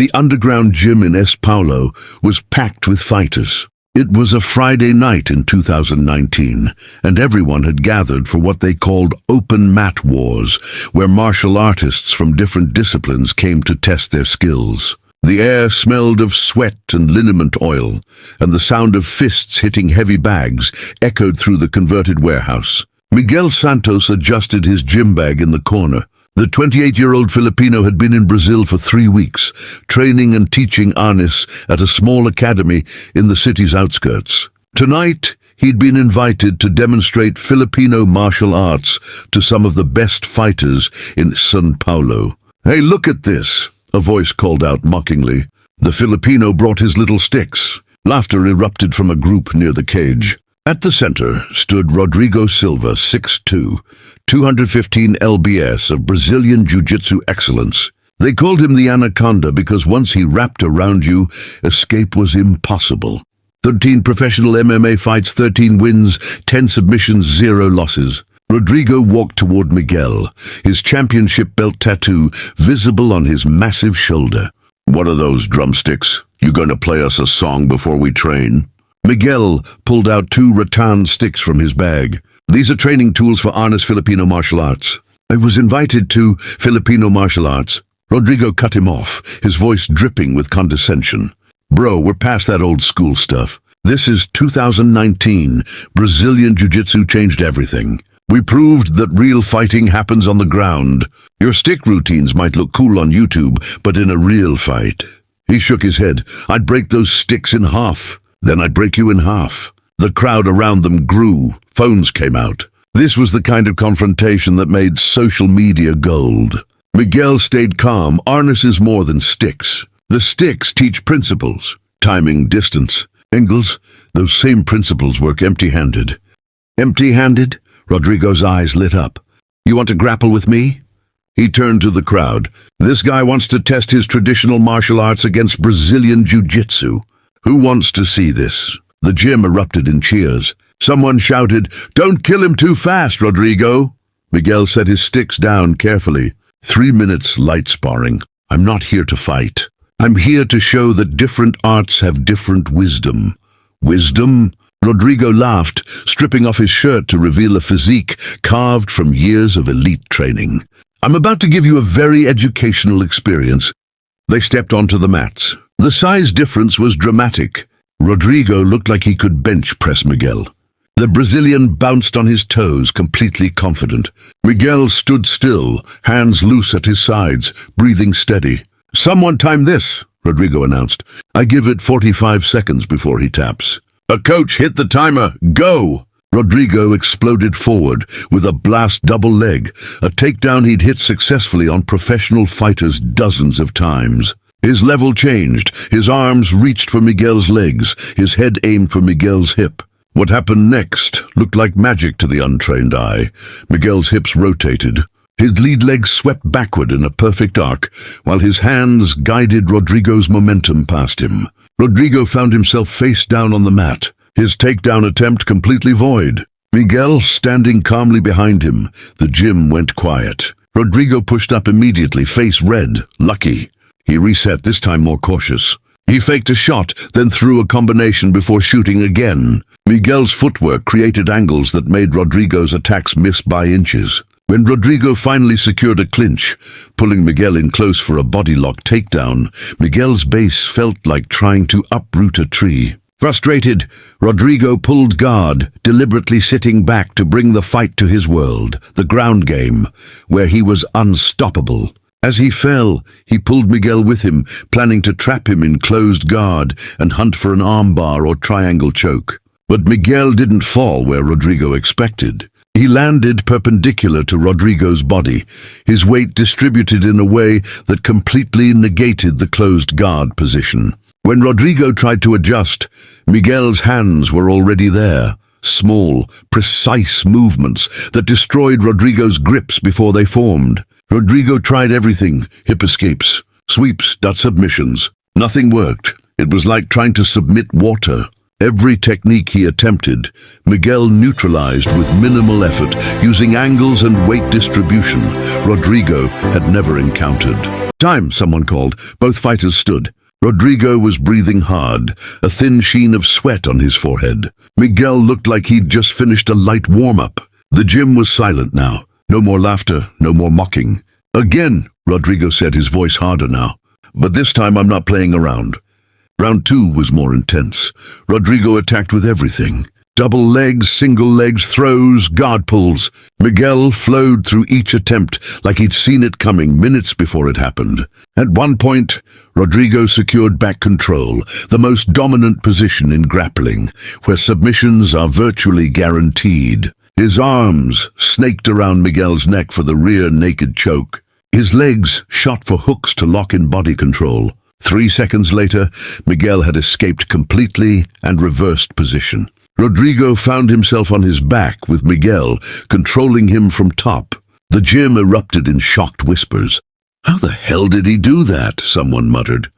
The underground gym in São Paulo was packed with fighters. It was a Friday night in 2019, and everyone had gathered for what they called open mat wars, where martial artists from different disciplines came to test their skills. The air smelled of sweat and liniment oil, and the sound of fists hitting heavy bags echoed through the converted warehouse. Miguel Santos adjusted his gym bag in the corner. The 28-year-old Filipino had been in Brazil for 3 weeks, training and teaching Arnis at a small academy in the city's outskirts. Tonight, he'd been invited to demonstrate Filipino martial arts to some of the best fighters in São Paulo. "Hey, look at this," a voice called out mockingly. The Filipino brought his little sticks. Laughter erupted from a group near the cage. At the center stood Rodrigo Silva, 6'2", 215 lbs of Brazilian Jiu-Jitsu excellence. They called him the Anaconda because once he wrapped around you, escape was impossible. 13 professional MMA fights, 13 wins, 10 submissions, 0 losses. Rodrigo walked toward Miguel, his championship belt tattoo visible on his massive shoulder. "What are those, drumsticks? You going to play us a song before we train?" Miguel pulled out 2 rattan sticks from his bag. "These are training tools for Arnis Filipino martial arts. I was invited to Filipino martial arts." Rodrigo cut him off, his voice dripping with condescension. "Bro, we're past that old school stuff. This is 2019. Brazilian Jiu-Jitsu changed everything. We proved that real fighting happens on the ground. Your stick routines might look cool on YouTube, but in a real fight..." He shook his head. "I'd break those sticks in half. Then I'd break you in half." The crowd around them grew. Phones came out. This was the kind of confrontation that made social media gold. Miguel stayed calm. Arnis is more than sticks. The sticks teach principles. Timing, distance, angles. Those same principles work empty-handed. "Empty-handed?" Rodrigo's eyes lit up. "You want to grapple with me?" He turned to the crowd. "This guy wants to test his traditional martial arts against Brazilian Jiu-Jitsu. Who wants to see this?" The gym erupted in cheers. Someone shouted, "Don't kill him too fast, Rodrigo!" Miguel set his sticks down carefully. 3 minutes light sparring. "I'm not here to fight. I'm here to show that different arts have different wisdom." "Wisdom?" Rodrigo laughed, stripping off his shirt to reveal a physique carved from years of elite training. "I'm about to give you a very educational experience." They stepped onto the mats. The size difference was dramatic. Rodrigo looked like he could bench press Miguel. The Brazilian bounced on his toes, completely confident. Miguel stood still, hands loose at his sides, breathing steady. "Someone time this," Rodrigo announced. "I give it 45 seconds before he taps." "A coach, hit the timer. Go!" Rodrigo exploded forward with a blast double leg, a takedown he'd hit successfully on professional fighters dozens of times. His level changed. His arms reached for Miguel's legs, his head aimed for Miguel's hip. What happened next looked like magic to the untrained eye. Miguel's hips rotated. His lead leg swept backward in a perfect arc, while his hands guided Rodrigo's momentum past him. Rodrigo found himself face down on the mat, his takedown attempt completely void. Miguel standing calmly behind him. The gym went quiet. Rodrigo pushed up immediately, face red. Lucky. He reset, this time more cautious. He faked a shot, then threw a combination before shooting again. Miguel's footwork created angles that made Rodrigo's attacks miss by inches. When Rodrigo finally secured a clinch, pulling Miguel in close for a bodylock takedown, Miguel's base felt like trying to uproot a tree. Frustrated, Rodrigo pulled guard, deliberately sitting back to bring the fight to his world, the ground game, where he was unstoppable. As he fell, he pulled Miguel with him, planning to trap him in closed guard and hunt for an armbar or triangle choke. But Miguel didn't fall where Rodrigo expected. He landed perpendicular to Rodrigo's body, his weight distributed in a way that completely negated the closed guard position. When Rodrigo tried to adjust, Miguel's hands were already there. Small, precise movements that destroyed Rodrigo's grips before they formed. Rodrigo tried everything, hip escapes, sweeps, submissions. Nothing worked. It was like trying to submit water. Every technique he attempted, Miguel neutralized with minimal effort, using angles and weight distribution Rodrigo had never encountered. "Time," someone called. Both fighters stood. Rodrigo was breathing hard, a thin sheen of sweat on his forehead. Miguel looked like he'd just finished a light warm-up. The gym was silent now. No more laughter, no more mocking. "Again," Rodrigo said, his voice harder now. "But this time I'm not playing around." Round 2 was more intense. Rodrigo attacked with everything. Double legs, single legs, throws, guard pulls. Miguel flowed through each attempt like he'd seen it coming minutes before it happened. At one point, Rodrigo secured back control, the most dominant position in grappling, where submissions are virtually guaranteed. His arms snaked around Miguel's neck for the rear naked choke. His legs shot for hooks to lock in body control. 3 seconds later, Miguel had escaped completely and reversed position. Rodrigo found himself on his back with Miguel controlling him from top. The gym erupted in shocked whispers. "How the hell did he do that?" someone muttered.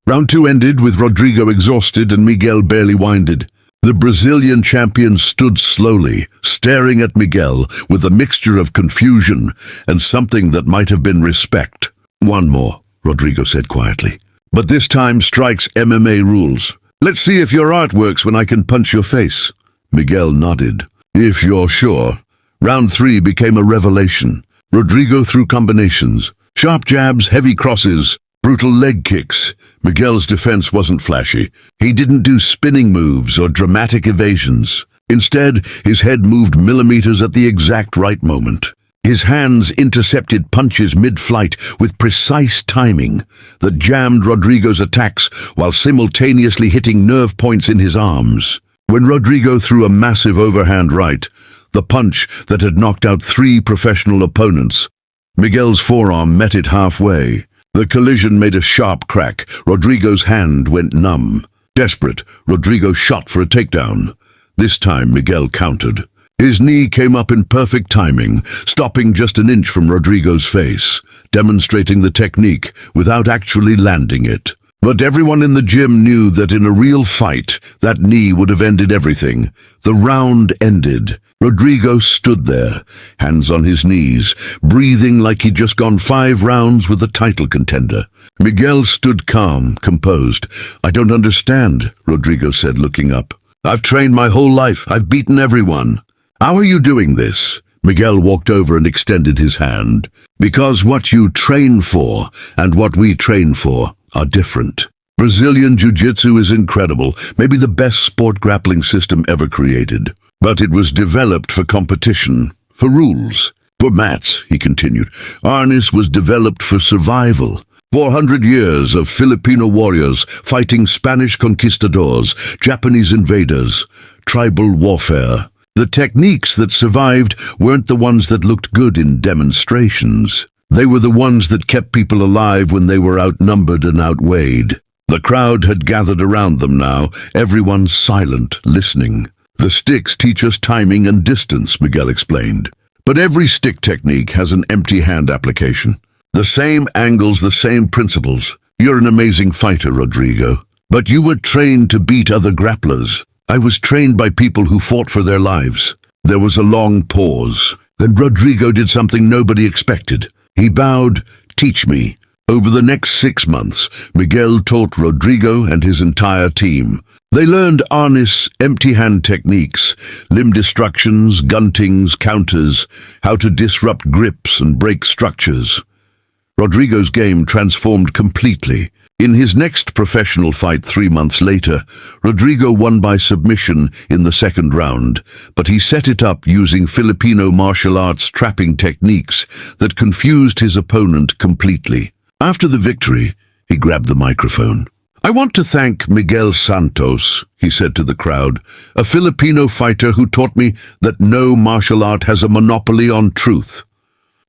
Round 2 ended with Rodrigo exhausted and Miguel barely winded. The Brazilian champion stood slowly, staring at Miguel with a mixture of confusion and something that might have been respect. "One more," Rodrigo said quietly. "But this time strikes MMA rules. Let's see if your art works when I can punch your face." Miguel nodded. "If you're sure." Round 3 became a revelation. Rodrigo threw combinations. Sharp jabs, heavy crosses, brutal leg kicks. Miguel's defense wasn't flashy. He didn't do spinning moves or dramatic evasions. Instead, his head moved millimeters at the exact right moment. His hands intercepted punches mid-flight with precise timing that jammed Rodrigo's attacks while simultaneously hitting nerve points in his arms. When Rodrigo threw a massive overhand right, the punch that had knocked out 3 professional opponents, Miguel's forearm met it halfway. The collision made a sharp crack. Rodrigo's hand went numb. Desperate, Rodrigo shot for a takedown. This time, Miguel countered. His knee came up in perfect timing, stopping just an inch from Rodrigo's face, demonstrating the technique without actually landing it. But everyone in the gym knew that in a real fight, that knee would have ended everything. The round ended. Rodrigo stood there, hands on his knees, breathing like he'd just gone 5 rounds with a title contender. Miguel stood calm, composed. "I don't understand," Rodrigo said, looking up. "I've trained my whole life. I've beaten everyone." "How are you doing this?" Miguel walked over and extended his hand. "Because what you train for and what we train for are different. Brazilian Jiu-Jitsu is incredible, maybe the best sport grappling system ever created. But it was developed for competition, for rules, for mats," he continued. "Arnis was developed for survival. 400 years of Filipino warriors fighting Spanish conquistadors, Japanese invaders, tribal warfare. The techniques that survived weren't the ones that looked good in demonstrations. They were the ones that kept people alive when they were outnumbered and outweighed." The crowd had gathered around them now, everyone silent, listening. "The sticks teach us timing and distance," Miguel explained. "But every stick technique has an empty hand application. The same angles, the same principles. You're an amazing fighter, Rodrigo. But you were trained to beat other grapplers. I was trained by people who fought for their lives." There was a long pause. Then Rodrigo did something nobody expected. He bowed. "Teach me." Over the next 6 months, Miguel taught Rodrigo and his entire team. They learned Arnis empty-hand techniques, limb destructions, guntings, counters, how to disrupt grips and break structures. Rodrigo's game transformed completely. In his next professional fight 3 months later, Rodrigo won by submission in the 2nd round, but he set it up using Filipino martial arts trapping techniques that confused his opponent completely. After the victory, he grabbed the microphone. "I want to thank Miguel Santos," he said to the crowd, "a Filipino fighter who taught me that no martial art has a monopoly on truth.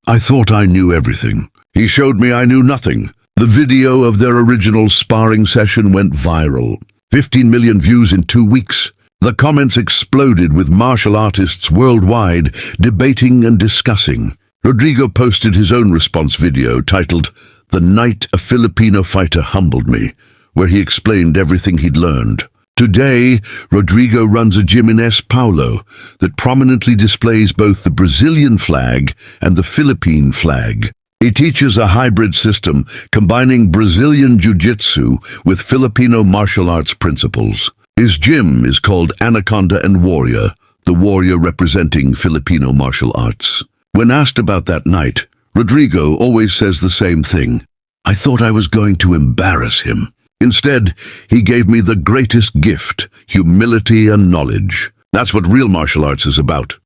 I thought I knew everything. He showed me I knew nothing." The video of their original sparring session went viral. 15 million views in 2 weeks. The comments exploded with martial artists worldwide debating and discussing. Rodrigo posted his own response video titled, "The Night a Filipino Fighter Humbled Me," where he explained everything he'd learned. Today, Rodrigo runs a gym in São Paulo that prominently displays both the Brazilian flag and the Philippine flag. He teaches a hybrid system combining Brazilian Jiu-Jitsu with Filipino martial arts principles. His gym is called Anaconda and Warrior, the warrior representing Filipino martial arts. When asked about that night, Rodrigo always says the same thing. I thought I was going to embarrass him. Instead, he gave me the greatest gift, humility and knowledge. That's what real martial arts is about.